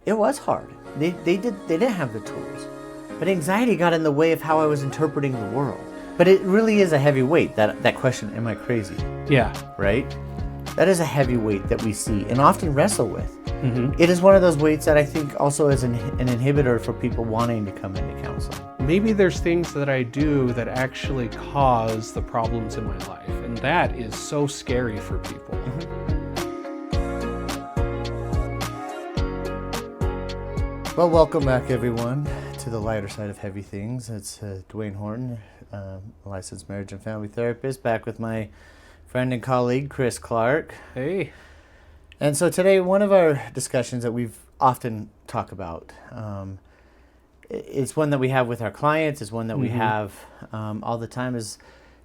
it was hard. They didn't have the tools, but anxiety got in the way of how I was interpreting the world. But it really is a heavy weight, that question, am I crazy? Yeah. Right? That is a heavy weight that we see and often wrestle with. Mm-hmm. It is one of those weights that I think also is an inhibitor for people wanting to come into counseling. Maybe there's things that I do that actually cause the problems in my life, and that is so scary for people. Well, welcome back, everyone, to the lighter side of heavy things. It's Dwayne Horton, a licensed marriage and family therapist, back with my friend and colleague, Chris Clark. Hey. And so today, one of our discussions that we've often talk about, it's one that we have with our clients, it's one that we have all the time, is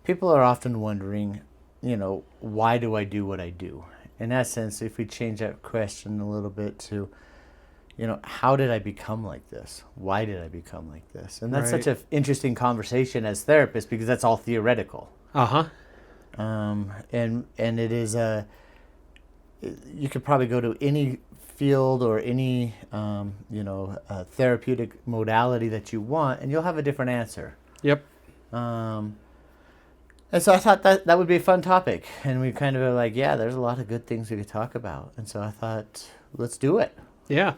people are often wondering, why do I do what I do? In essence, if we change that question a little bit to, how did I become like this? Why did I become like this? And that's such an interesting conversation as therapists, because that's all theoretical. Uh-huh. And it is you could probably go to any field or any, therapeutic modality that you want, and you'll have a different answer. Yep. And so I thought that would be a fun topic. And we kind of are like, yeah, there's a lot of good things we could talk about. And so I thought, let's do it. Yeah.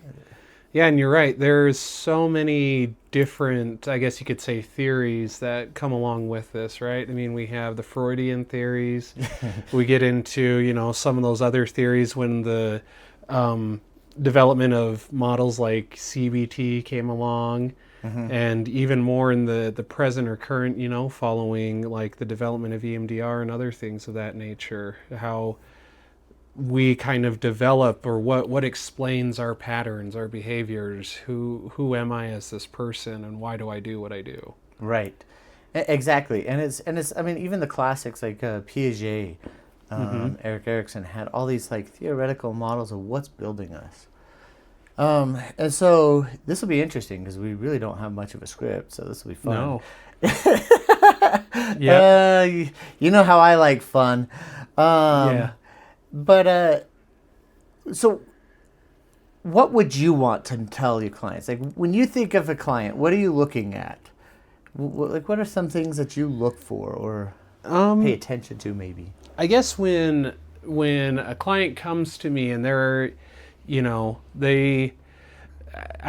Yeah, and you're right. There's so many different, I guess you could say, theories that come along with this, right? I mean, we have the Freudian theories. We get into, some of those other theories when the development of models like CBT came along, and even more in the present or current, following like the development of EMDR and other things of that nature, how we kind of develop, or what explains our patterns, our behaviors, who am I as this person, and why do I do what I do? Right. Exactly. And it's I mean, even the classics like Piaget, Erik Erikson had all these like theoretical models of what's building us. And so this will be interesting because we really don't have much of a script, so this will be fun. No. Yeah. You know how I like fun. Yeah. But so what would you want to tell your clients? Like, when you think of a client, what are you looking at? What are some things that you look for or pay attention to, maybe? I guess when a client comes to me and they're, I'm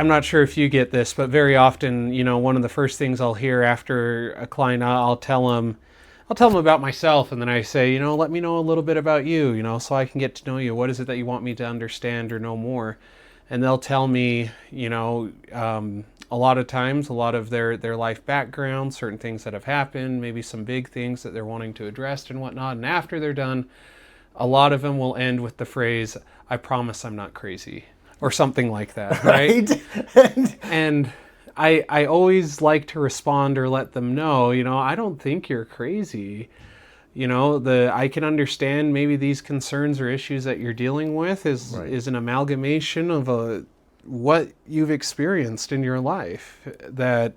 not sure if you get this, but very often, one of the first things I'll hear after a client, I'll tell them about myself, and then I say, let me know a little bit about you, so I can get to know you. What is it that you want me to understand or know more? And they'll tell me, a lot of times, a lot of their life background, certain things that have happened, maybe some big things that they're wanting to address and whatnot. And after they're done, a lot of them will end with the phrase, "I promise I'm not crazy," or something like that, right? And I always like to respond or let them know, I don't think you're crazy. I can understand maybe these concerns or issues that you're dealing with is an amalgamation of what you've experienced in your life, that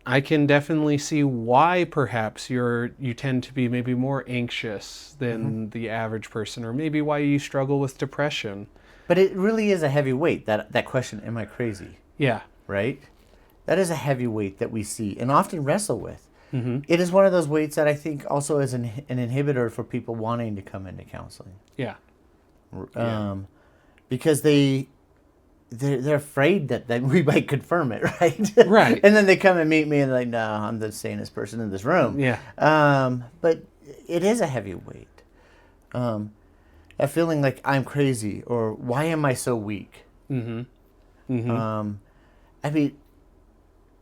I can definitely see why perhaps you tend to be maybe more anxious than the average person, or maybe why you struggle with depression. But it really is a heavy weight, that question, am I crazy? Yeah. Right? That is a heavy weight that we see and often wrestle with. It is one of those weights that I think also is an inhibitor for people wanting to come into counseling. Yeah. Because they're afraid that we might confirm it, right? Right. And then they come and meet me and they're like, no, I'm the sanest person in this room. Yeah. But it is a heavy weight. That feeling like I'm crazy, or why am I so weak? I mean,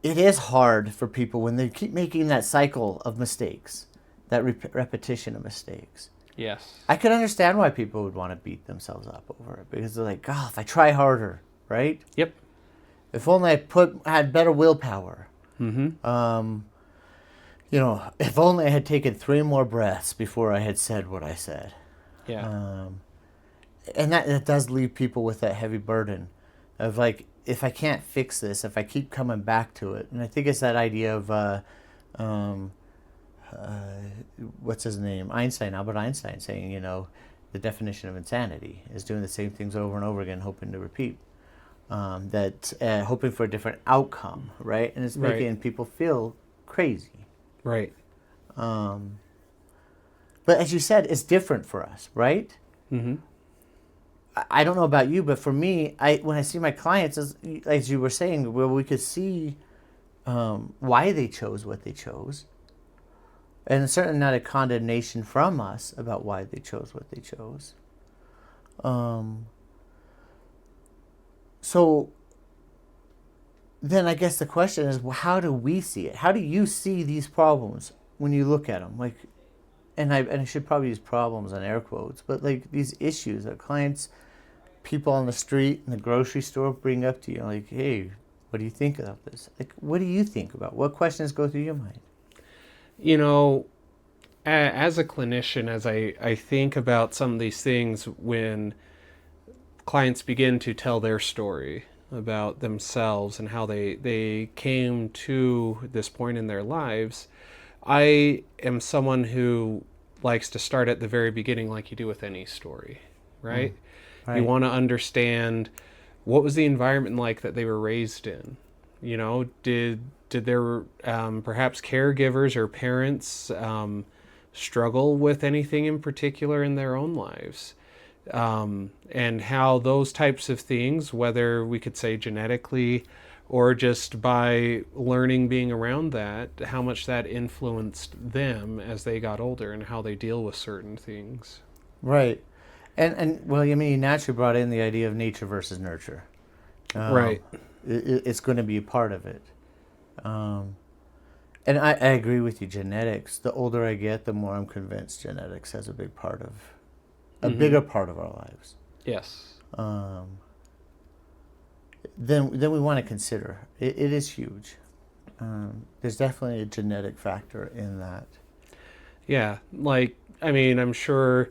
it is hard for people when they keep making that cycle of mistakes, that repetition of mistakes. Yes. I can understand why people would want to beat themselves up over it, because they're like, if I try harder, right? Yep. If only I had better willpower. If only I had taken 3 more breaths before I had said what I said. Yeah. And that does leave people with that heavy burden of like, if I can't fix this, if I keep coming back to it. And I think it's that idea of, what's his name? Albert Einstein saying, the definition of insanity is doing the same things over and over again, hoping to repeat. Hoping for a different outcome, right? And it's making people feel crazy. Right. But as you said, it's different for us, right? Mm-hmm. I don't know about you, but for me, when I see my clients, as you were saying, where we could see why they chose what they chose, and certainly not a condemnation from us about why they chose what they chose. So then I guess the question is, well, how do we see it? How do you see these problems when you look at them? Like, and I should probably use problems on air quotes, but like these issues that clients, people on the street, in the grocery store bring up to you, like, hey, what do you think about this? Like, what do you think about? What questions go through your mind? You know, as a clinician, as I think about some of these things, when clients begin to tell their story about themselves and how they came to this point in their lives, I am someone who likes to start at the very beginning, like you do with any story, right? Right. You want to understand, what was the environment like that they were raised in? You know, did their perhaps caregivers or parents struggle with anything in particular in their own lives? And how those types of things, whether we could say genetically or just by learning being around that, how much that influenced them as they got older and how they deal with certain things. Right. And well, I mean, you naturally brought in the idea of nature versus nurture. Right. It's going to be a part of it. And I agree with you, genetics. The older I get, the more I'm convinced genetics has a big part of, bigger part of our lives. Yes. Then we want to consider. It is huge. There's definitely a genetic factor in that. Yeah. Like, I mean, I'm sure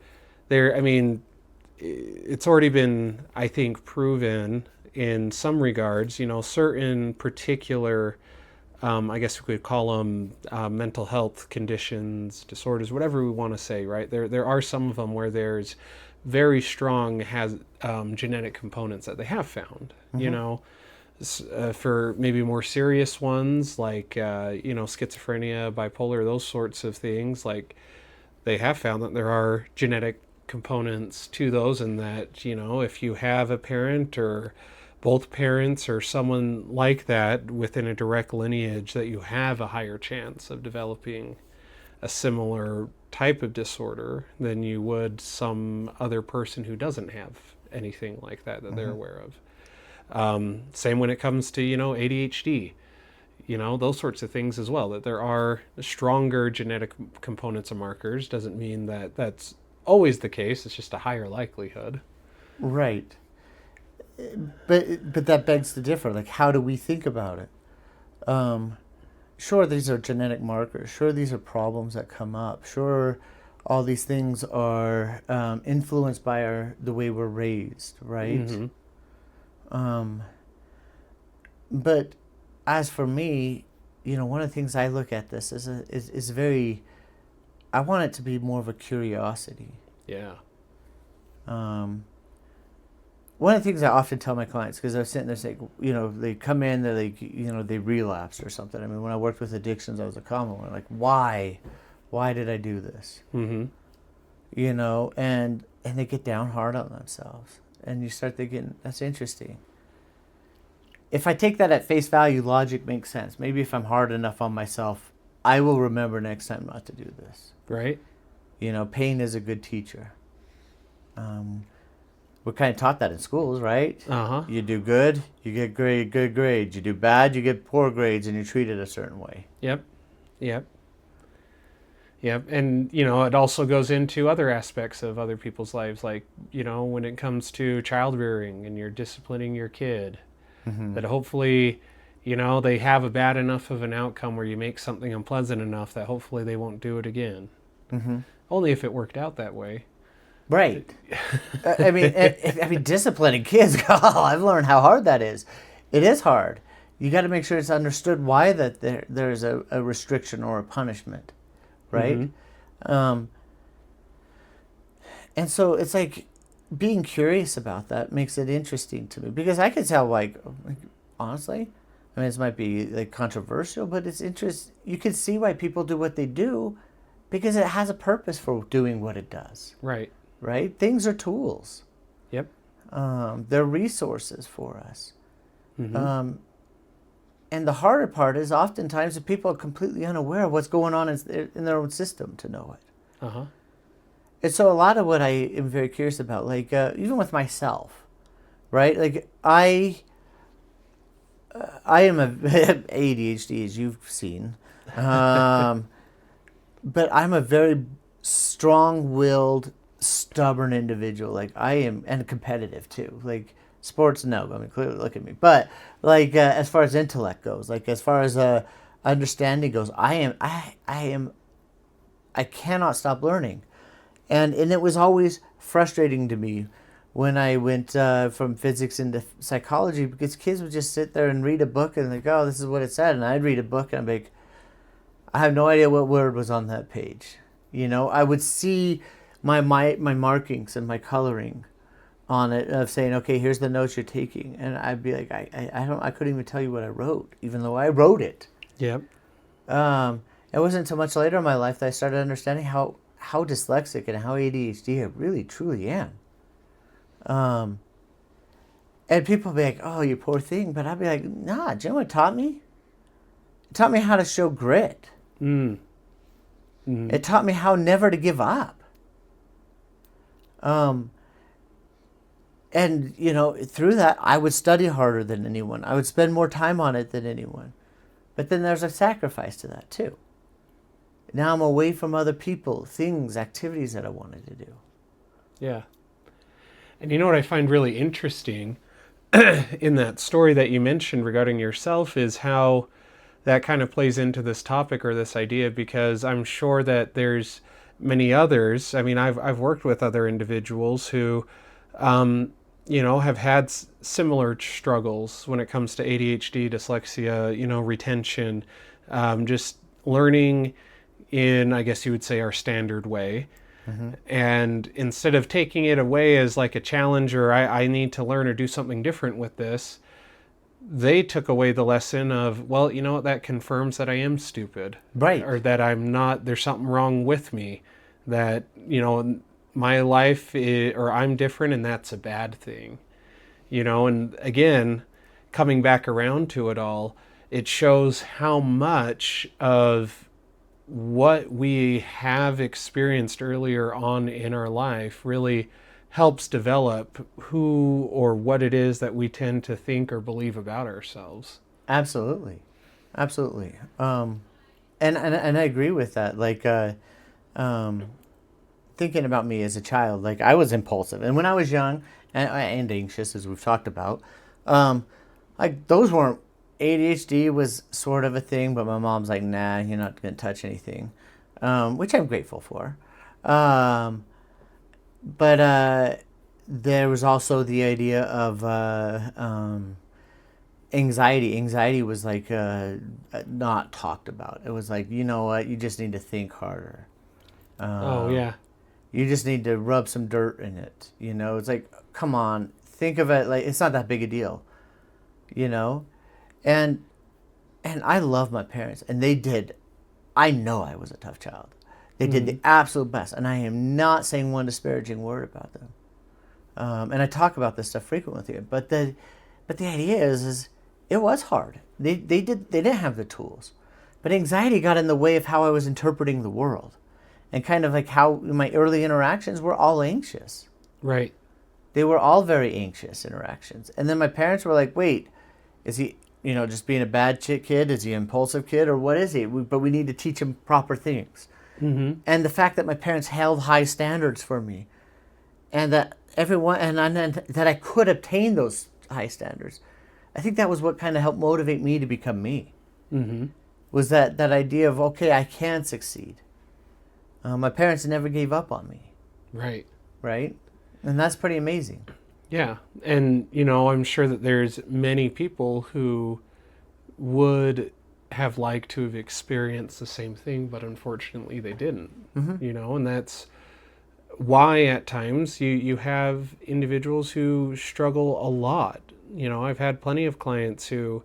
it's already been, I think, proven in some regards, you know, certain particular, I guess we could call them mental health conditions, disorders, whatever we want to say, right? There are some of them where there's very strong genetic components that they have found, you know, for maybe more serious ones like, you know, schizophrenia, bipolar, those sorts of things. Like, they have found that there are genetic components to those, and that, you know, if you have a parent or both parents or someone like that within a direct lineage, that you have a higher chance of developing a similar type of disorder than you would some other person who doesn't have anything like that they're aware of. Same when it comes to, you know, ADHD, you know, those sorts of things as well, that there are stronger genetic components and markers. Doesn't mean that that's always the case. It's just a higher likelihood. Right. But that begs to differ. Like, how do we think about it? Sure, these are genetic markers. Sure, these are problems that come up. Sure, all these things are influenced by the way we're raised, right? But as for me, you know, one of the things I look at this is very, I want it to be more of a curiosity. Yeah. One of the things I often tell my clients, because I'm sitting there saying, you know, they come in, they're like, you know, they relapsed or something. I mean, when I worked with addictions, I was a common one. Like, why did I do this? You know, and they get down hard on themselves, and you start thinking, that's interesting. If I take that at face value, logic makes sense. Maybe if I'm hard enough on myself, I will remember next time not to do this. Right. You know, pain is a good teacher. We're kind of taught that in schools, right? You do good, you get good grades. You do bad, you get poor grades, and you're treated a certain way. Yep. And, you know, it also goes into other aspects of other people's lives, like, you know, when it comes to child rearing and you're disciplining your kid, that hopefully, you know, they have a bad enough of an outcome where you make something unpleasant enough that hopefully they won't do it again. Only if it worked out that way. Right. I mean, disciplining kids, I've learned how hard that is. It is hard. You got to make sure it's understood why that there's a restriction or a punishment, right? And so it's like being curious about that makes it interesting to me, because I could tell, like honestly, I mean, this might be like controversial, but it's interest. You can see why people do what they do, because it has a purpose for doing what it does. Right. Right? Things are tools. Yep. They're resources for us. Mm-hmm. And the harder part is oftentimes that people are completely unaware of what's going on in their own system to know it. Uh-huh. And so a lot of what I am very curious about, like even with myself, right? Like I am a ADHD, as you've seen, but I'm a very strong-willed, stubborn individual. Like I am, and competitive too. Like sports, no. I mean, clearly look at me. But like as far as intellect goes, like as far as understanding goes, I cannot stop learning, and it was always frustrating to me when I went from physics into psychology, because kids would just sit there and read a book and like, oh, this is what it said, and I'd read a book and I'd be like, I have no idea what word was on that page. You know, I would see my markings and my coloring on it of saying, okay, here's the notes you're taking, and I'd be like, I couldn't even tell you what I wrote, even though I wrote it. Yep. It wasn't until much later in my life that I started understanding how dyslexic and how ADHD I really truly am. And people be like, oh, you poor thing, but I'd be like, nah, do you know what it taught me? It taught me how to show grit. Mm. Mm-hmm. It taught me how never to give up. And, you know, through that, I would study harder than anyone. I would spend more time on it than anyone. But then there's a sacrifice to that, too. Now I'm away from other people, things, activities that I wanted to do. Yeah. And you know what I find really interesting in that story that you mentioned regarding yourself is how that kind of plays into this topic or this idea, because I'm sure that there's many others. I mean, I've worked with other individuals who, have had similar struggles when it comes to ADHD, dyslexia, retention, just learning in, I guess you would say, our standard way. Mm-hmm. And instead of taking it away as like a challenge or I need to learn or do something different with this, they took away the lesson of, well, you know what, that confirms that I am stupid. Right. Or that I'm not, there's something wrong with me. That, my life or I'm different and that's a bad thing. And again, coming back around to it all, it shows how much of what we have experienced earlier on in our life really helps develop who or what it is that we tend to think or believe about ourselves. Absolutely. Absolutely. And I agree with that. Like, thinking about me as a child, like I was impulsive. And when I was young and anxious, as we've talked about, like those weren't, ADHD was sort of a thing, but my mom's like, nah, you're not going to touch anything, which I'm grateful for. But there was also the idea of anxiety. Anxiety was like not talked about. It was like, you know what, you just need to think harder. Oh, yeah. You just need to rub some dirt in it. It's like, come on, think of it like it's not that big a deal. And I love my parents, and they did. I know I was a tough child. They did the absolute best, and I am not saying one disparaging word about them. And I talk about this stuff frequently with you. But the idea is it was hard. They didn't have the tools, but anxiety got in the way of how I was interpreting the world, and kind of like how my early interactions were all anxious. Right. They were all very anxious interactions, and then my parents were like, "Wait, is he?" just being a bad kid? Is he an impulsive kid? Or what is he? But we need to teach him proper things. Mm-hmm. And the fact that my parents held high standards for me, and that everyone, and that I could obtain those high standards, I think that was what kind of helped motivate me to become me. Mm-hmm. Was that idea of, okay, I can succeed. My parents never gave up on me. Right. Right? And that's pretty amazing. Yeah. And, I'm sure that there's many people who would have liked to have experienced the same thing, but unfortunately they didn't. Mm-hmm. And that's why at times you have individuals who struggle a lot. I've had plenty of clients who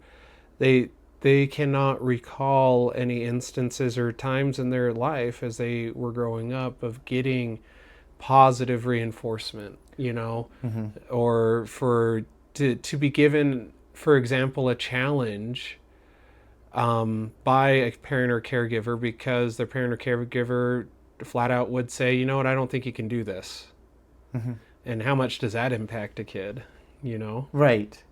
they they cannot recall any instances or times in their life as they were growing up of getting positive reinforcement, Mm-hmm. or for to be given, for example, a challenge by a parent or caregiver, because their parent or caregiver flat out would say, you know what, I don't think you can do this. Mm-hmm. And how much does that impact a kid, Right.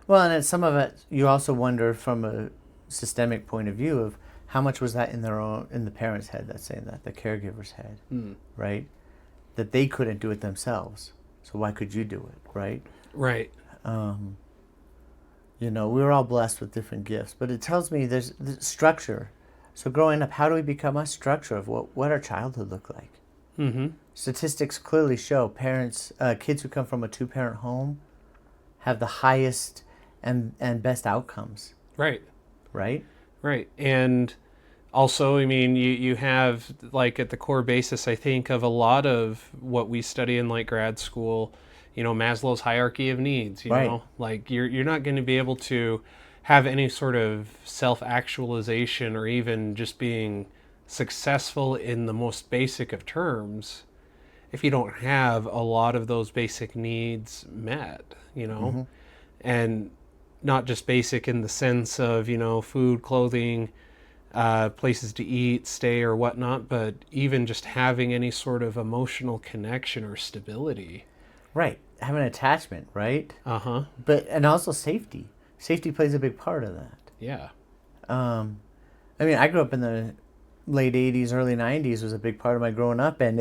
Well, and some of it, you also wonder from a systemic point of view of how much was that in the parents' head that's saying that, the caregiver's head, Mm. right? That they couldn't do it themselves. So why could you do it, right? Right. Um, we were all blessed with different gifts, but it tells me there's structure. So growing up, how do we become a structure of what our childhood looked like? Mm-hmm. Statistics clearly show kids who come from a two-parent home have the highest and best outcomes, Right. right? Right. And also, I mean, you have, like, at the core basis, I think, of a lot of what we study in, like, grad school, Maslow's hierarchy of needs, Right. like you're not going to be able to have any sort of self-actualization or even just being successful in the most basic of terms if you don't have a lot of those basic needs met, Mm-hmm. and not just basic in the sense of, food, clothing, places to eat, stay, or whatnot, but even just having any sort of emotional connection or stability. Right. Having attachment, right? Uh huh. And also safety. Safety plays a big part of that. Yeah. Um, I mean, I grew up in the late 80s, early 90s was a big part of my growing up, and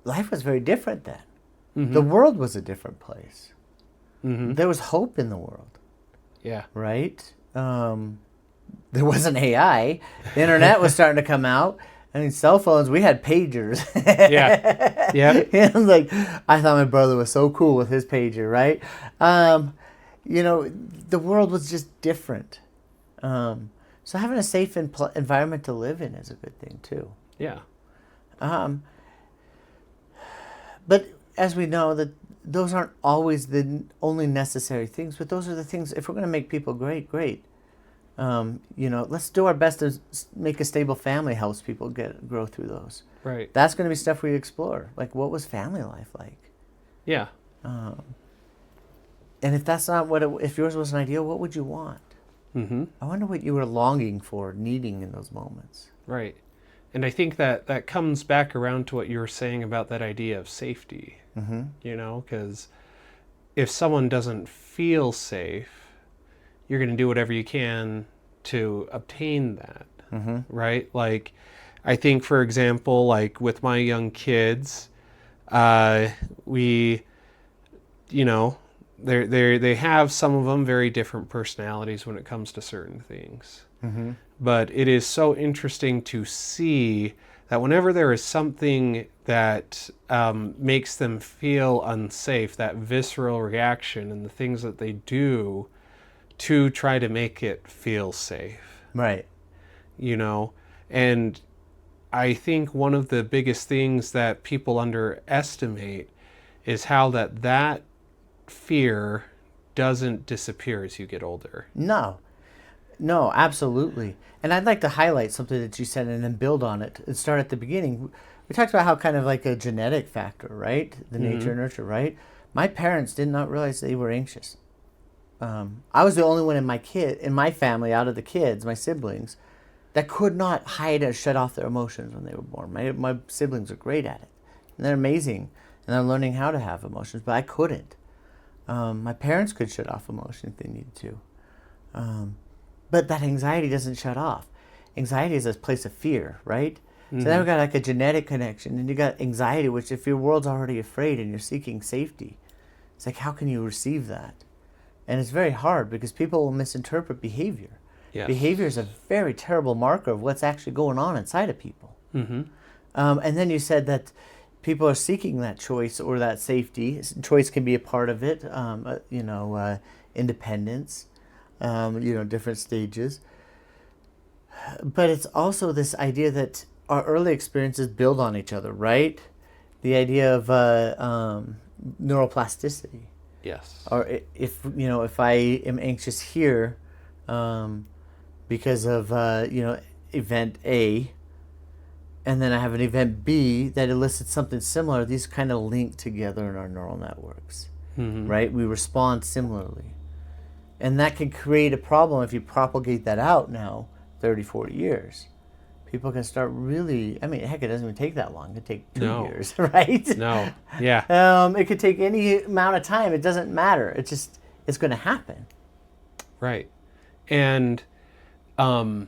life was very different then. Mm-hmm. The world was a different place. Mm-hmm. There was hope in the world, Yeah. right? There wasn't AI. The internet was starting to come out. I mean, cell phones, we had pagers. Yeah. Yep. I thought my brother was so cool with his pager, right? The world was just different. So having a safe environment to live in is a good thing, too. Yeah. Um, but as we know, that those aren't always the only necessary things, but those are the things, if we're going to make people great, great. Let's do our best to make a stable family helps people grow through those. Right. That's going to be stuff we explore. Like, what was family life like? Yeah. And if that's not if yours was an ideal, what would you want? Mm-hmm. I wonder what you were longing for, needing in those moments. Right. And I think that comes back around to what you were saying about that idea of safety, Mm-hmm. because if someone doesn't feel safe, you're going to do whatever you can to obtain that, Mm-hmm. right? Like, I think, for example, like with my young kids, we, they have, some of them, very different personalities when it comes to certain things. Mm-hmm. But it is so interesting to see that whenever there is something that makes them feel unsafe, that visceral reaction and the things that they do to try to make it feel safe, Right. And I think one of the biggest things that people underestimate is how that fear doesn't disappear as you get older. No, absolutely. And I'd like to highlight something that you said and then build on it and start at the beginning. We talked about how kind of like a genetic factor, right? The nature and nurture, right? My parents did not realize they were anxious. I was the only one in my family, out of the kids, my siblings, that could not hide or shut off their emotions when they were born. My siblings are great at it. And they're amazing. And they're learning how to have emotions, but I couldn't. My parents could shut off emotion if they needed to. But that anxiety doesn't shut off. Anxiety is a place of fear, right? Mm-hmm. So now we've got like a genetic connection, and you got anxiety, which if your world's already afraid and you're seeking safety, it's like, how can you receive that? And it's very hard because people will misinterpret behavior. Yes. Behavior is a very terrible marker of what's actually going on inside of people. Mm-hmm. And then you said that people are seeking that choice or that safety. Choice can be a part of it, independence, different stages. But it's also this idea that our early experiences build on each other, right? The idea of neuroplasticity. Yes. Or if I am anxious here because of event A, and then I have an event B that elicits something similar, these kind of link together in our neural networks, right? We respond similarly. And that can create a problem if you propagate that out now 30, 40 years. People can start really, I mean, heck, it doesn't even take that long. It could take 2 years, right? No. Yeah. It could take any amount of time. It doesn't matter. It's going to happen. Right. And, something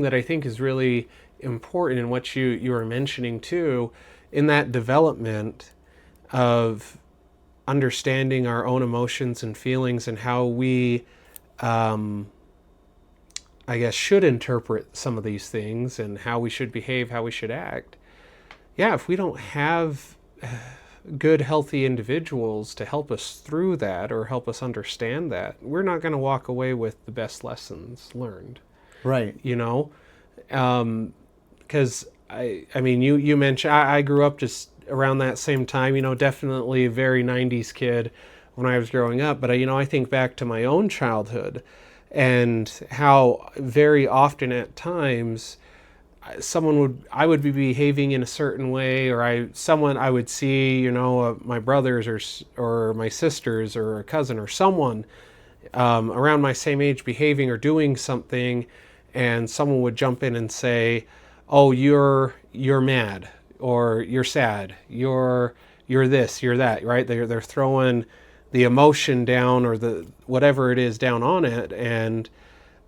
that I think is really important in what you were mentioning too, in that development of understanding our own emotions and feelings and how we, I guess, should interpret some of these things and how we should behave, how we should act. Yeah, if we don't have good, healthy individuals to help us through that or help us understand that, we're not going to walk away with the best lessons learned. Right. Because I mean, you mentioned I grew up just around that same time. Definitely a very '90s kid when I was growing up. But I think back to my own childhood and how very often at times I would be behaving in a certain way, or I would see, my brothers or my sisters or a cousin or someone around my same age behaving or doing something, and someone would jump in and say, "Oh, you're mad, or you're sad, you're this, you're that," right? They're throwing the emotion down or the whatever it is down on it, and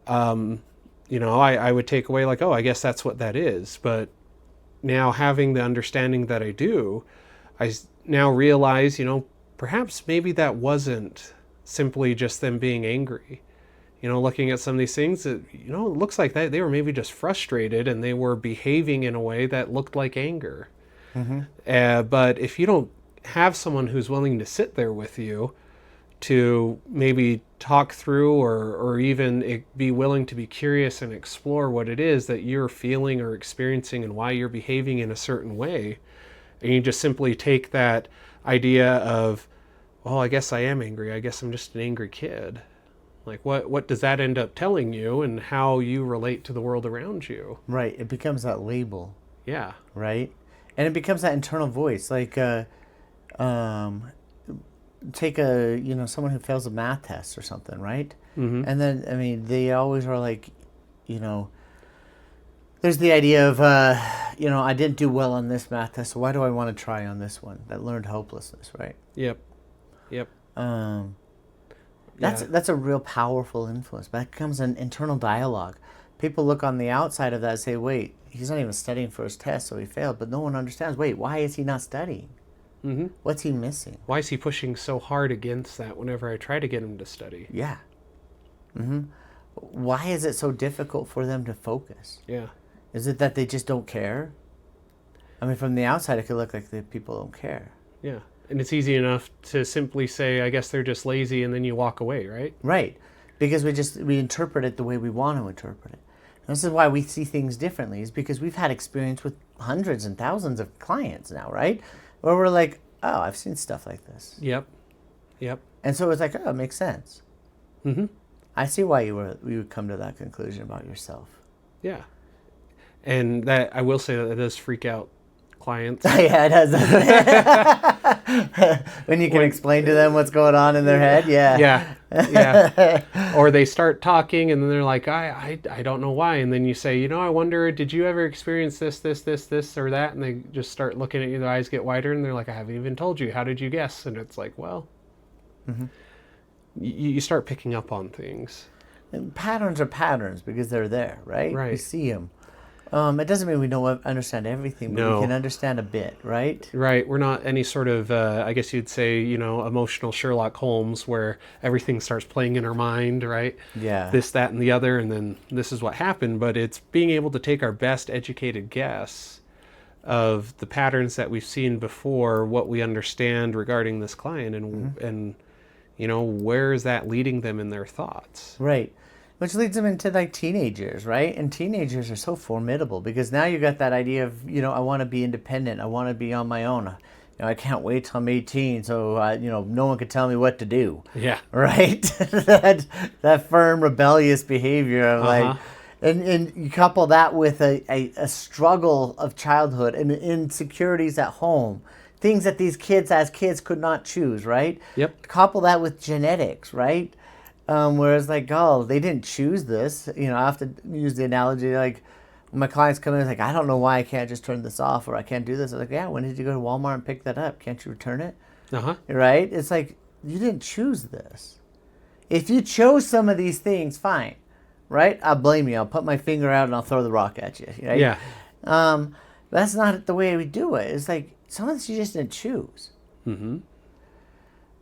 I would take away like, oh, I guess that's what that is. But now having the understanding that I do, I now realize, perhaps maybe that wasn't simply just them being angry. Looking at some of these things, it looks like that they were maybe just frustrated and they were behaving in a way that looked like anger. But if you don't have someone who's willing to sit there with you to maybe talk through or even be willing to be curious and explore what it is that you're feeling or experiencing and why you're behaving in a certain way, and you just simply take that idea of, well, I guess I am angry, I guess I'm just an angry kid. Like, what does that end up telling you and how you relate to the world around you? Right. It becomes that label. Yeah. Right? And it becomes that internal voice. Like, take someone who fails a math test or something, right? And then, I mean, they always are like, there's the idea of, I didn't do well on this math test, so why do I want to try on this one? That learned hopelessness, right? Yep. That's a real powerful influence. That becomes an internal dialogue. People look on the outside of that and say, wait, he's not even studying for his test, so he failed. But no one understands, wait, why is he not studying? What's he missing? Why is he pushing so hard against that whenever I try to get him to study? Yeah. Why is it so difficult for them to focus? Yeah. Is it that they just don't care? I mean, from the outside, it could look like the people don't care. Yeah. And it's easy enough to simply say, I guess they're just lazy, and then you walk away, right? Right. Because we interpret it the way we want to interpret it. And this is why we see things differently, is because we've had experience with hundreds and thousands of clients now, right? Where we're like, oh, I've seen stuff like this. Yep. And so it's like, oh, it makes sense. I see why you would come to that conclusion about yourself. Yeah. And that, I will say that it does freak out clients. Yeah, it does. When you can explain to them what's going on in their head, yeah. Or they start talking and then they're like, I don't know why. And then you say, I wonder, did you ever experience this, or that? And they just start looking at you, their eyes get wider, and they're like, I haven't even told you. How did you guess? And it's like, well, you start picking up on things. And patterns are patterns because they're there, right? Right. We see them. It doesn't mean we don't understand everything, but we can understand a bit, right? Right. We're not any sort of, I guess you'd say, emotional Sherlock Holmes where everything starts playing in our mind, right? Yeah. This, that, and the other, and then this is what happened. But it's being able to take our best educated guess of the patterns that we've seen before, what we understand regarding this client, and where is that leading them in their thoughts? Right. Which leads them into like teenagers, right? And teenagers are so formidable because now you got that idea of, I want to be independent. I want to be on my own. I can't wait till I'm 18, so no one can tell me what to do. Yeah. Right? that firm, rebellious behavior of like, and you couple that with a struggle of childhood and insecurities at home, things that these kids as kids could not choose, right? Yep. Couple that with genetics, right? Whereas like, oh, they didn't choose this. I have to use the analogy like when my clients come in, it's like, I don't know why I can't just turn this off or I can't do this. I'm like, yeah, when did you go to Walmart and pick that up? Can't you return it? Right? It's like, you didn't choose this. If you chose some of these things, fine. Right? I'll blame you. I'll put my finger out and I'll throw the rock at you. Right? Yeah. That's not the way we do it. It's like, some of this you just didn't choose. Mm-hmm.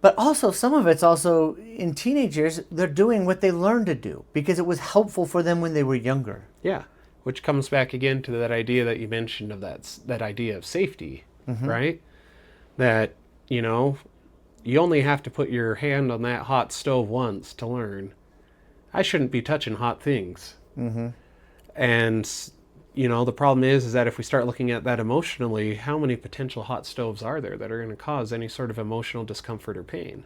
But also, some of it's also in teenagers, they're doing what they learned to do because it was helpful for them when they were younger. Yeah, which comes back again to that idea that you mentioned of that idea of safety, right? That, you only have to put your hand on that hot stove once to learn, I shouldn't be touching hot things. And, the problem is that if we start looking at that emotionally, how many potential hot stoves are there that are going to cause any sort of emotional discomfort or pain?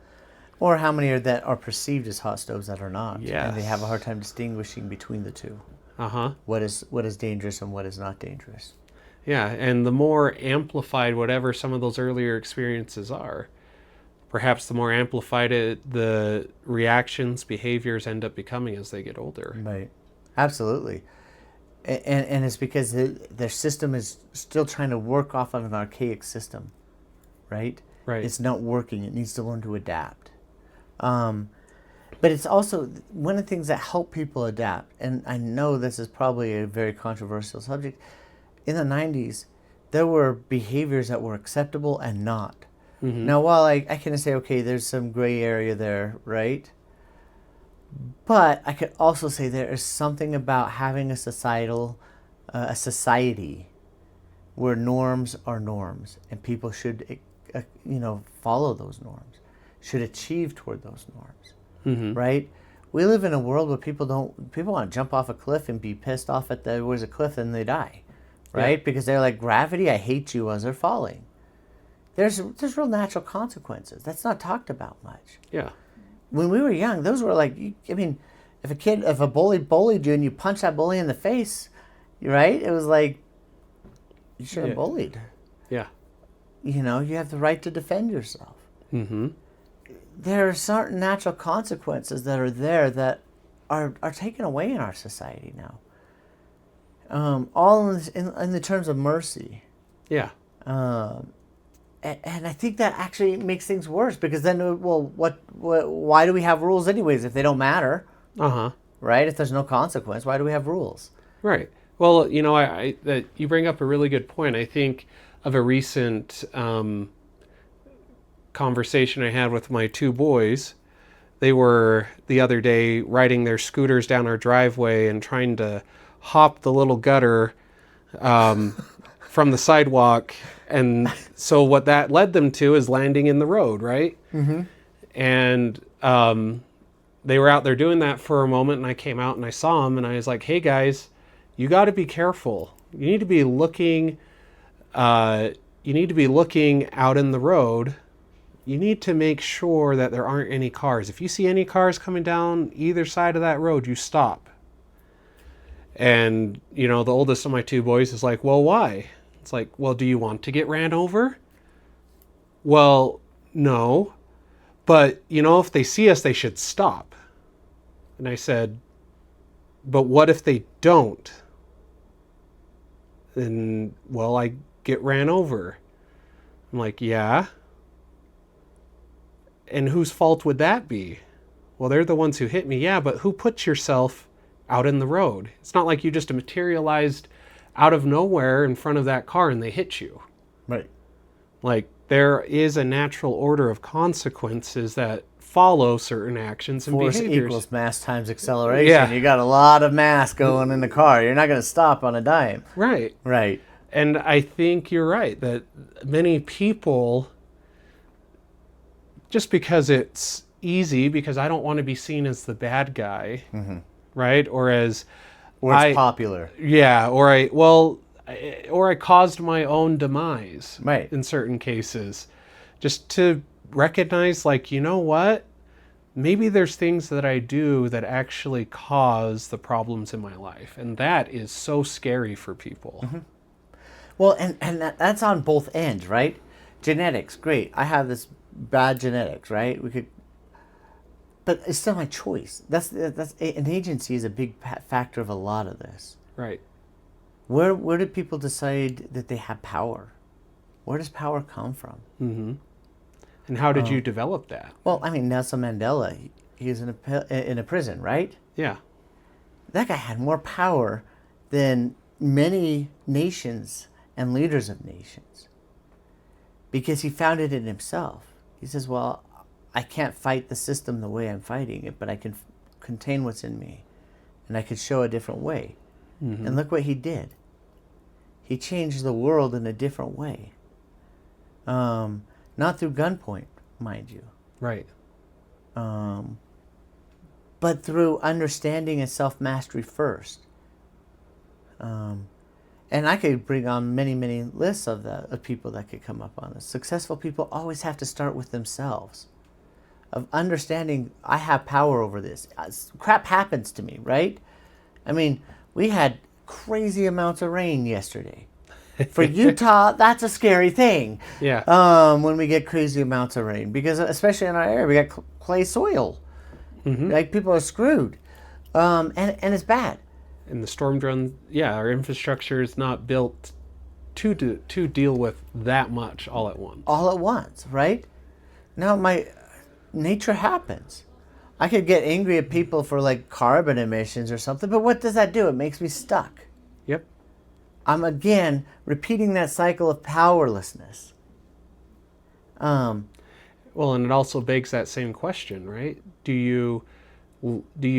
Or how many that are perceived as hot stoves that are not? Yes. And they have a hard time distinguishing between the two. What is dangerous and what is not dangerous. Yeah, and the more amplified whatever some of those earlier experiences are, perhaps the more amplified the reactions, behaviors end up becoming as they get older. Right. Absolutely. And it's because their system is still trying to work off of an archaic system, right? Right. It's not working. It needs to learn to adapt. But it's also one of the things that help people adapt, and I know this is probably a very controversial subject. In the 90s, there were behaviors that were acceptable and not. Now, while I can say, okay, there's some gray area there, right? But I could also say there is something about having a society where norms are norms, and people should, follow those norms, should achieve toward those norms, right? We live in a world where people want to jump off a cliff and be pissed off at where's a cliff and they die, right? Yeah. Because they're like, gravity, I hate you as they're falling. There's real natural consequences. That's not talked about much. Yeah. When we were young, those were like, if a bully bullied you and you punched that bully in the face, right? It was like, you should have bullied. Yeah. You have the right to defend yourself. There are certain natural consequences that are there that are taken away in our society now. All in the terms of mercy. Yeah. And I think that actually makes things worse because then, why do we have rules anyways if they don't matter? Right? If there's no consequence, why do we have rules? Right. Well, that you bring up a really good point. I think of a recent conversation I had with my two boys. They were the other day riding their scooters down our driveway and trying to hop the little gutter from the sidewalk. And so what that led them to is landing in the road, right? And they were out there doing that for a moment, and I came out and I saw them, and I was like, hey guys, you got to be careful. You need to be looking out in the road. You need to make sure that there aren't any cars. If you see any cars coming down either side of that road, you stop. And, the oldest of my two boys is like, well, why? It's like, well, do you want to get ran over? Well, no. But, if they see us, they should stop. And I said, but what if they don't? Then, well, I get ran over. I'm like, yeah. And whose fault would that be? Well, they're the ones who hit me. Yeah, but who put yourself out in the road? It's not like you just materialized out of nowhere in front of that car and they hit you. Right. Like, there is a natural order of consequences that follow certain actions and Force behaviors. equals mass times acceleration. Yeah. You got a lot of mass going in the car. You're not going to stop on a dime. Right. Right. And I think you're right that many people, just because it's easy, because I don't want to be seen as the bad guy, right? Or as Or it's popular. yeah, or I caused my own demise Right. in certain cases. Just to recognize, like, you know what? Maybe there's things that I do that actually cause the problems in my life. And that is so scary for people. Well, and that's on both ends, right? Genetics, great. I have this bad genetics, right? But it's still my choice. That's an agency is a big factor of a lot of this. Right. Where do people decide that they have power? Where does power come from? Mm-hmm. And how did you develop that? Well, I mean, Nelson Mandela, he was in a prison, right? Yeah. That guy had more power than many nations and leaders of nations because he found it in himself. He says, well, I can't fight the system the way I'm fighting it, but I can contain what's in me, and I could show a different way. Mm-hmm. And look what he did. He changed the world in a different way. Not through gunpoint, mind you. Right. But through understanding and self-mastery first. And I could bring on many, many lists of people that could come up on this. Successful people always have to start with themselves. Of understanding, I have power over this. Crap happens to me, right? I mean, we had crazy amounts of rain yesterday. For Utah, that's a scary thing. Yeah. When we get crazy amounts of rain, because especially in our area, we got clay soil. Mm-hmm. Like people are screwed, and it's bad. And the storm drain, our infrastructure is not built to deal with that much all at once. All at once, right? Now nature happens. I could get angry at people for like carbon emissions or something, but what does that do? It makes me stuck. Yep. I'm again repeating that cycle of powerlessness. Well, and it also begs that same question, right? Do you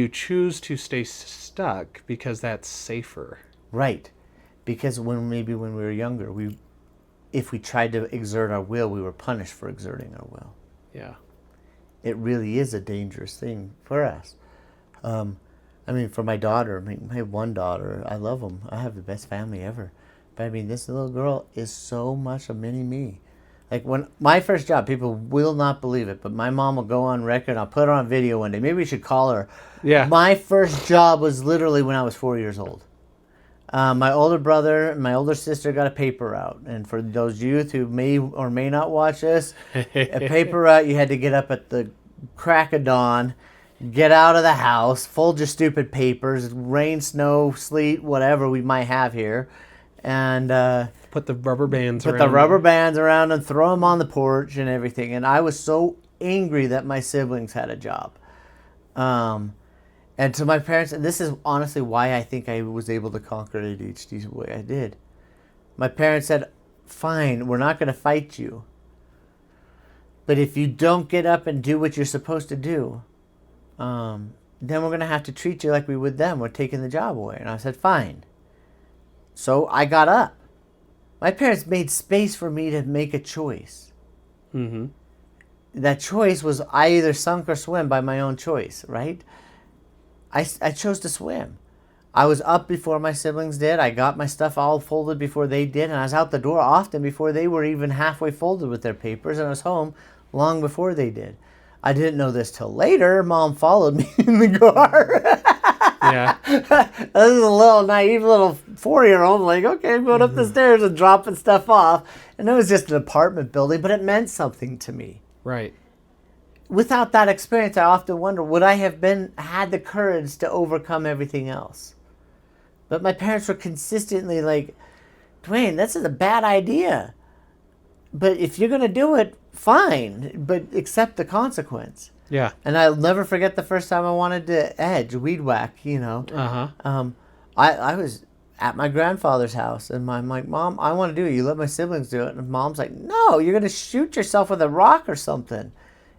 choose to stay stuck because that's safer? Right. Because when we were younger, if we tried to exert our will, we were punished for exerting our will. Yeah. It really is a dangerous thing for us. I mean, for my daughter, I have one daughter. I love them. I have the best family ever. But I mean, this little girl is so much a mini me. Like when my first job, people will not believe it, but my mom will go on record. I'll put her on video one day. Maybe we should call her. Yeah. My first job was literally when I was 4 years old. My older brother and my older sister got a paper route. And for those youth who may or may not watch this, a paper route, you had to get up at the crack of dawn, get out of the house, fold your stupid papers, rain, snow, sleet, whatever we might have here, and put the rubber bands around and throw them on the porch and everything. And I was so angry that my siblings had a job. And to my parents, and this is honestly why I think I was able to conquer ADHD the way I did. My parents said, fine, we're not going to fight you. But if you don't get up and do what you're supposed to do, then we're going to have to treat you like we would them. We're taking the job away. And I said, fine. So I got up. My parents made space for me to make a choice. Mm-hmm. That choice was I either sunk or swim by my own choice, right? I chose to swim. I was up before my siblings did. I got my stuff all folded before they did. And I was out the door often before they were even halfway folded with their papers. And I was home long before they did. I didn't know this till later. Mom followed me in the car. Yeah. This is a little naive little 4-year-old. Like, okay, I'm going up the stairs and dropping stuff off. And it was just an apartment building, but it meant something to me. Right. Without that experience, I often wonder, would I have had the courage to overcome everything else? But my parents were consistently like, Dwayne, this is a bad idea. But if you're going to do it, fine. But accept the consequence. Yeah. And I'll never forget the first time I wanted to weed whack, you know. Uh-huh. I was at my grandfather's house, and I'm like, Mom, I want to do it. You let my siblings do it. And Mom's like, no, you're going to shoot yourself with a rock or something.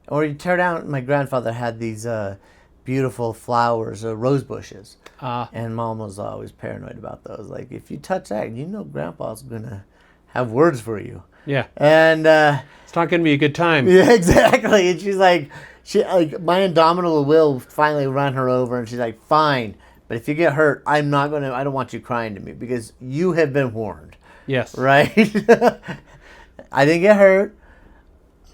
Or you tear down, my grandfather had these beautiful flowers, rose bushes. And Mom was always paranoid about those. Like, if you touch that, you know Grandpa's going to have words for you. Yeah. And it's not going to be a good time. Yeah, exactly. And she's like, my indomitable will finally run her over, and she's like, fine, But if you get hurt, I don't want you crying to me because you have been warned, Yes. right? I didn't get hurt.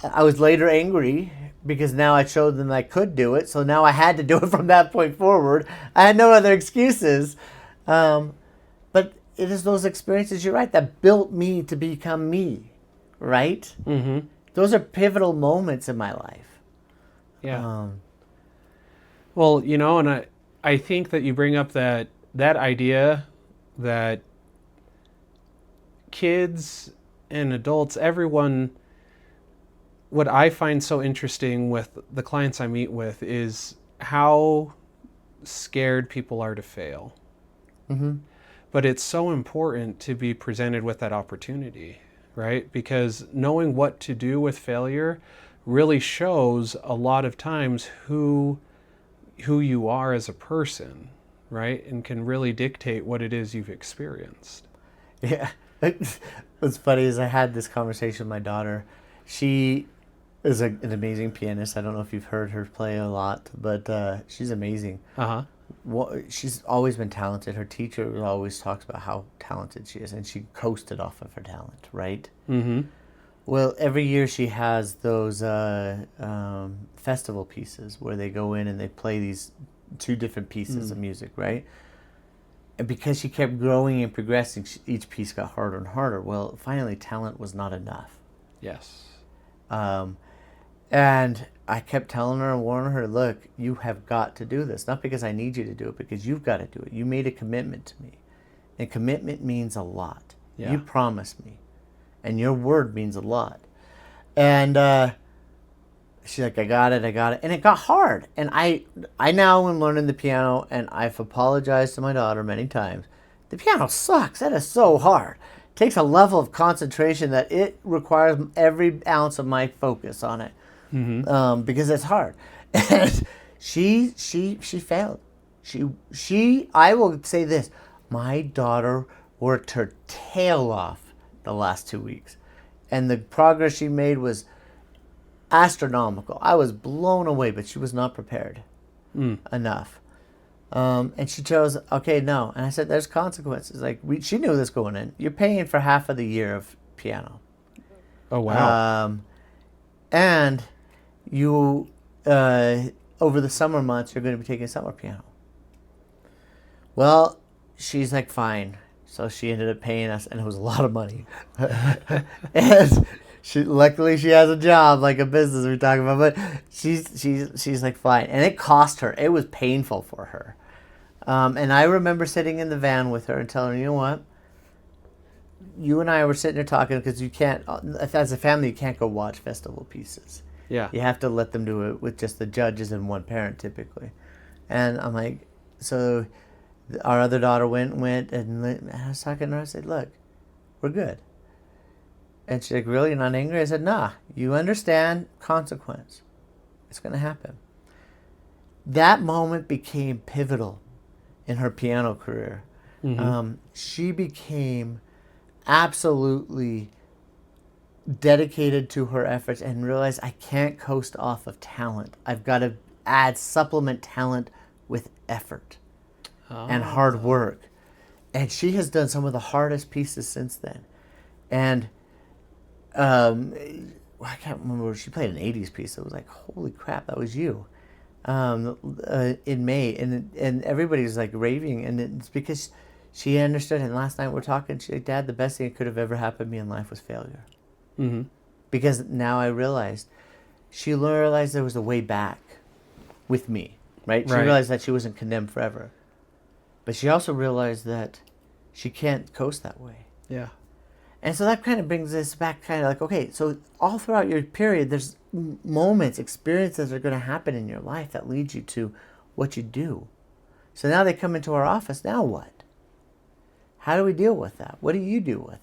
I was later angry because now I showed them I could do it. So now I had to do it from that point forward. I had no other excuses. But it is those experiences, you're right, that built me to become me, right? Mm-hmm. Those are pivotal moments in my life. Yeah. Well, and I think that you bring up that idea that kids and adults, everyone, what I find so interesting with the clients I meet with is how scared people are to fail. Mm-hmm. But it's so important to be presented with that opportunity, right? Because knowing what to do with failure really shows a lot of times who you are as a person, right? And can really dictate what it is you've experienced. Yeah. What's funny is I had this conversation with my daughter. She is an amazing pianist. I don't know if you've heard her play a lot, but she's amazing. Uh-huh. She's always been talented. Her teacher always talks about how talented she is, and she coasted off of her talent, right? Mm-hmm. Well, every year she has those festival pieces where they go in and they play these two different pieces of music, right? And because she kept growing and progressing, each piece got harder and harder. Well, finally, talent was not enough. Yes. And I kept telling her and warning her, look, you have got to do this. Not because I need you to do it, because you've got to do it. You made a commitment to me. And commitment means a lot. Yeah. You promised me. And your word means a lot. And she's like, I got it. And it got hard. And I now am learning the piano, and I've apologized to my daughter many times. The piano sucks. That is so hard. It takes a level of concentration that it requires every ounce of my focus on it. Mm-hmm. Because it's hard. And she failed. I will say this. My daughter worked her tail off the last 2 weeks. And the progress she made was astronomical. I was blown away, but she was not prepared enough. And she chose, okay, no. And I said, there's consequences. Like she knew this going in. You're paying for half of the year of piano. Oh, wow. And you, over the summer months, you're going to be taking summer piano. Well, she's like, fine. So she ended up paying us, and it was a lot of money. And luckily she has a job, like a business we're talking about, but she's like, fine. And it cost her. It was painful for her. And I remember sitting in the van with her and telling her, you know what? You and I were sitting there talking because you can't, as a family, you can't go watch festival pieces. Yeah. You have to let them do it with just the judges and one parent typically. And I'm like, so our other daughter went and I was talking to her. I said, look, we're good. And she's like, really? You're not angry? I said, nah, you understand consequence. It's going to happen. That moment became pivotal in her piano career. Mm-hmm. She became absolutely dedicated to her efforts and realized I can't coast off of talent. I've got to supplement talent with effort and hard work. And she has done some of the hardest pieces since then. And I can't remember, she played an 80s piece. It was like, holy crap, that was you. In May, and everybody's like raving, and it's because she understood. And last night we're talking, she's like, Dad, the best thing that could have ever happened to me in life was failure. Mm-hmm. Because now I realized, she realized there was a way back with me, right? She realized that she wasn't condemned forever. But she also realized that she can't coast that way. Yeah. And so that kind of brings us back kind of like, okay, so all throughout your period, there's moments, experiences that are going to happen in your life that lead you to what you do. So now they come into our office. Now what? How do we deal with that? What do you do with?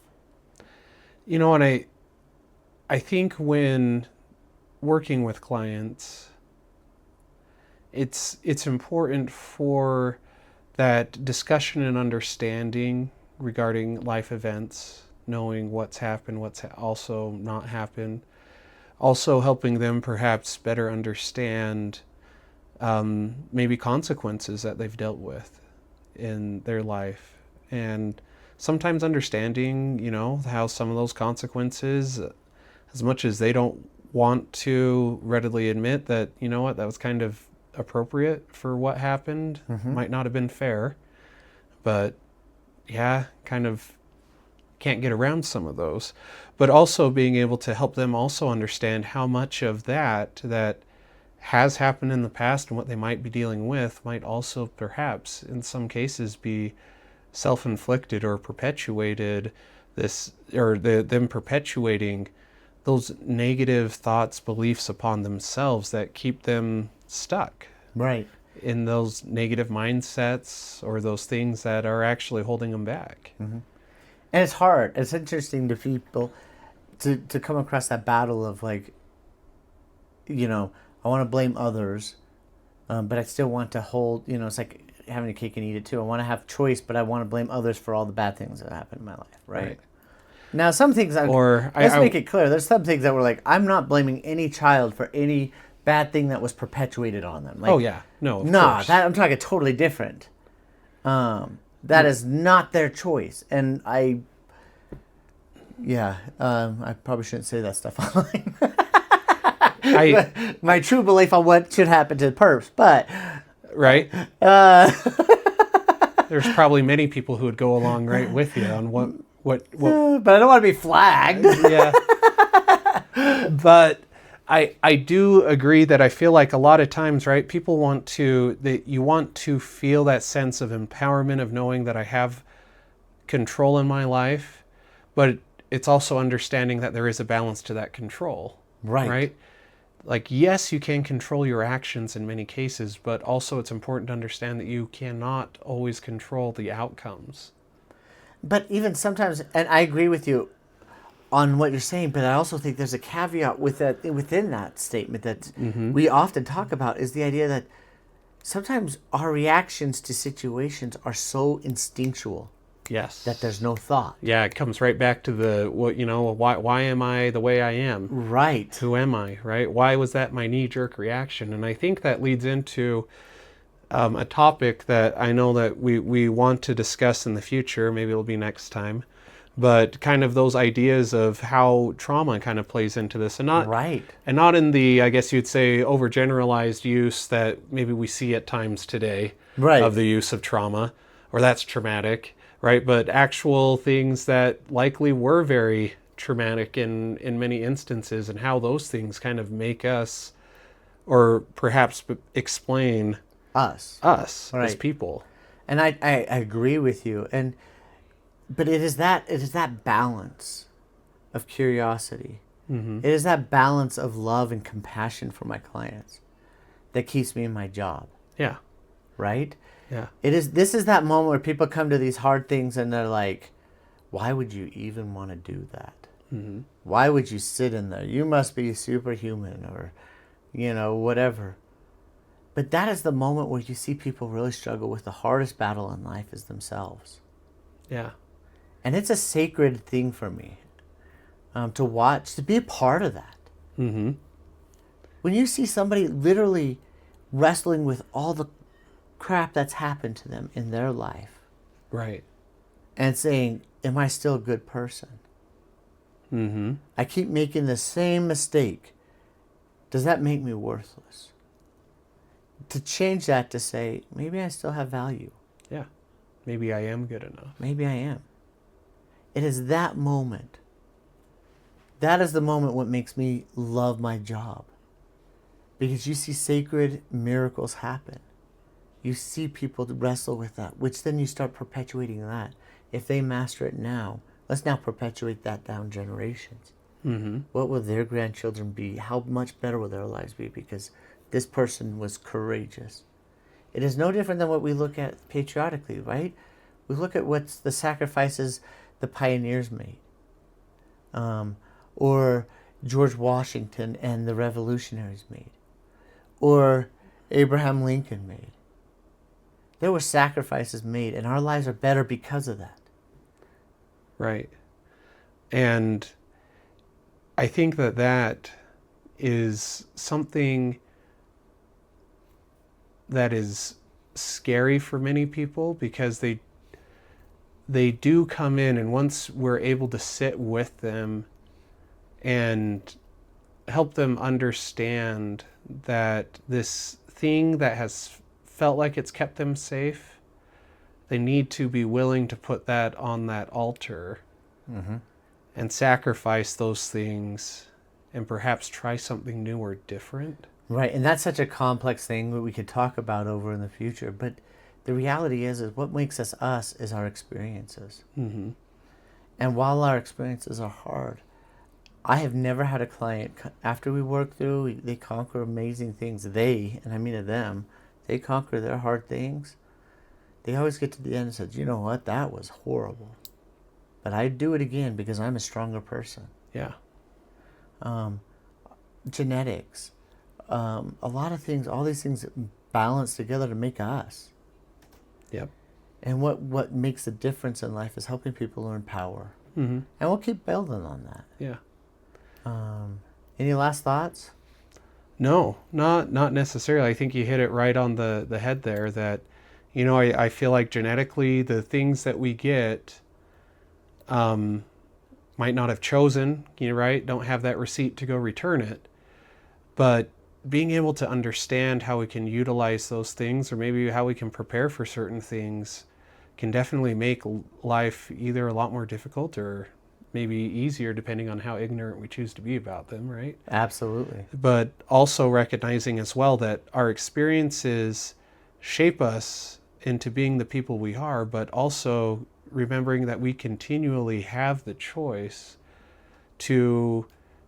And I think when working with clients, it's important for that discussion and understanding regarding life events, knowing what's happened, what's also not happened, also helping them perhaps better understand maybe consequences that they've dealt with. in their life. And sometimes understanding, how some of those consequences, as much as they don't want to readily admit that, that was kind of appropriate for what happened, might not have been fair, but yeah, kind of can't get around some of those. But also being able to help them also understand how much of that has happened in the past and what they might be dealing with might also perhaps in some cases be self-inflicted or perpetuated them perpetuating those negative thoughts, beliefs upon themselves that keep them stuck. Right. In those negative mindsets or those things that are actually holding them back. And it's hard. It's interesting to people to come across that battle of like, I want to blame others, but I still want to hold, it's like having a cake and eat it too. I want to have choice, but I want to blame others for all the bad things that happened in my life, right? Now, some things, let's make it clear. There's some things that were like, I'm not blaming any child for any bad thing that was perpetuated on them. Like, oh, yeah. No, of course. That I'm talking totally different. That is not their choice. And I probably shouldn't say that stuff online. My true belief on what should happen to perps, but... Right. There's probably many people who would go along right with you on what but I don't want to be flagged. Yeah. But I do agree that I feel like a lot of times, right, people you want to feel that sense of empowerment of knowing that I have control in my life, but it's also understanding that there is a balance to that control. Right? Like, yes, you can control your actions in many cases, but also it's important to understand that you cannot always control the outcomes. But even sometimes, and I agree with you on what you're saying, but I also think there's a caveat within that statement that we often talk about is the idea that sometimes our reactions to situations are so instinctual. Yes. That there's no thought. Yeah, it comes right back to why am I the way I am? Right. Who am I, right? Why was that my knee-jerk reaction? And I think that leads into a topic that I know that we want to discuss in the future. Maybe it'll be next time. But kind of those ideas of how trauma kind of plays into this. And not in the, I guess you'd say, overgeneralized use that maybe we see at times today of the use of trauma, or that's traumatic. Right, but actual things that likely were very traumatic in many instances, and how those things kind of make us, or perhaps explain us as people. And I agree with you. But it is that balance of curiosity. It is that balance of love and compassion for my clients that keeps me in my job. Yeah. Right? Yeah. This is that moment where people come to these hard things and they're like, why would you even want to do that? Why would you sit in there? You must be superhuman or, whatever. But that is the moment where you see people really struggle with the hardest battle in life is themselves. Yeah. And it's a sacred thing for me to watch, to be a part of that. When you see somebody literally wrestling with all the crap that's happened to them in their life. Right. And saying, am I still a good person? I keep making the same mistake. Does that make me worthless? To change that to say, maybe I still have value. Yeah. Maybe I am good enough. Maybe I am. It is that moment. That is the moment what makes me love my job. Because you see sacred miracles happen. You see people wrestle with that, which then you start perpetuating that. If they master it now, let's now perpetuate that down generations. What will their grandchildren be? How much better will their lives be? Because this person was courageous. It is no different than what we look at patriotically, right? We look at what's the sacrifices the pioneers made. Or George Washington and the revolutionaries made. Or Abraham Lincoln made. There were sacrifices made, and our lives are better because of that. Right. And I think that is something that is scary for many people because they do come in, and once we're able to sit with them and help them understand that this thing that has felt like it's kept them safe, they need to be willing to put that on that altar and sacrifice those things and perhaps try something new or different. Right, and that's such a complex thing that we could talk about over in the future. But the reality is what makes us us is our experiences. Mm-hmm. And while our experiences are hard, I have never had a client, after we work through, they conquer amazing things. They, and I mean them, they conquer their hard things. They always get to the end and say, you know what, that was horrible. But I'd do it again because I'm a stronger person. Yeah. Genetics. A lot of things, all these things balance together to make us. Yep. And what makes a difference in life is helping people learn power. Mm-hmm. And we'll keep building on that. Yeah. Any last thoughts? No, not necessarily. I think you hit it right on the head there that, you know, I feel like genetically the things that we get might not have chosen, you know, right? Don't have that receipt to go return it. But being able to understand how we can utilize those things, or maybe how we can prepare for certain things, can definitely make life either a lot more difficult or maybe easier depending on how ignorant we choose to be about them, right? Absolutely. But also recognizing as well that our experiences shape us into being the people we are, but also remembering that we continually have the choice to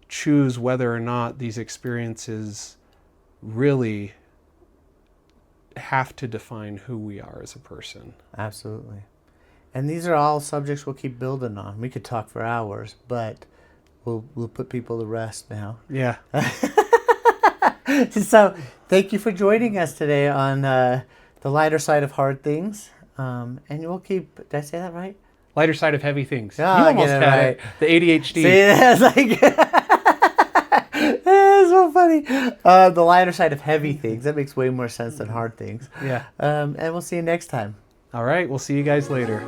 choose whether or not these experiences really have to define who we are as a person. Absolutely. And these are all subjects we'll keep building on. We could talk for hours, but we'll put people to rest now. Yeah. So thank you for joining us today on the lighter side of hard things. And we'll keep, did I say that right? Lighter side of heavy things. Oh, You I almost get it had right. it. The ADHD. See, that's like, that's so funny. The lighter side of heavy things. That makes way more sense than hard things. Yeah. And we'll see you next time. All right. We'll see you guys later.